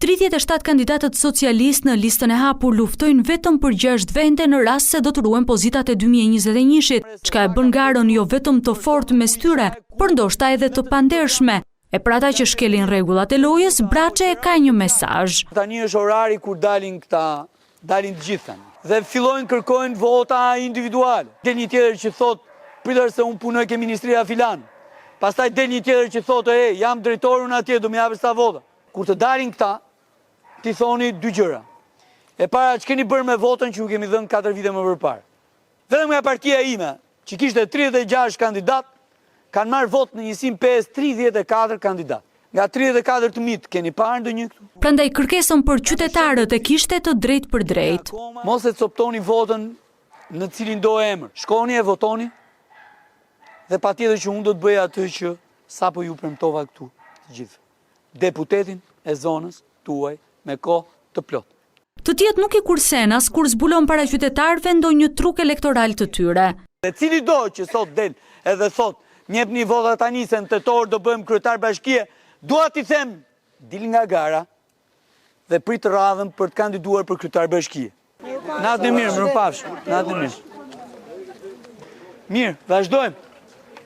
37 kandidatët socialist në listën e hapur luftojnë vetëm për 6 vende në rast se do të ruhen pozitat e 2021-shit, çka e bën garën jo vetëm të fortë mes tyre, por ndoshta edhe të pandershme. E për ata që shkelin rregullat e lojës, Braçe e ka një mesazh. Tani është orari kur dalin të gjithë dhe fillojnë kërkojnë vota individuale. Del një tjetër që thot, pritër se unë punoj ke ministria filan. Pastaj del një tjetër që thot, jam drejtori unë atje, do më japësh ta vota. Kur të dalin këta, ti thoni 2 gjëra. E para, që keni bërë me votën që ju kemi dhënë 4 vite më përpara. Vetëm nga partia ime, që kishte 36 kandidat, kanë marrë votë në njësim PS 34 kandidat. Nga 34 të mitë, keni parë ndonjë këtu? Prandaj kërkesën për qytetarët e kishte të drejt për drejt. Mos e coptoni votën në cilin do emër. Shkoni e votoni, dhe patjetër që unë do të bëj atë që sapo ju premtova këtu të gjithë. Deputetin e zonës tuaj me kohë të plot. Të tjetë nuk i kursen as kur zbulon para qytetarëve ndonjë truk elektoral të tyre. Dhe cili do që sot del edhe thot, njepni vota tani se në tetor do bëjmë kryetar bashkie, dua t'i them, dil nga gara dhe prit radhën për të kandiduar për kryetar bashkie. Natën e mirë, mirëpafshim. Natën e mirë. Mirë, vazhdojmë.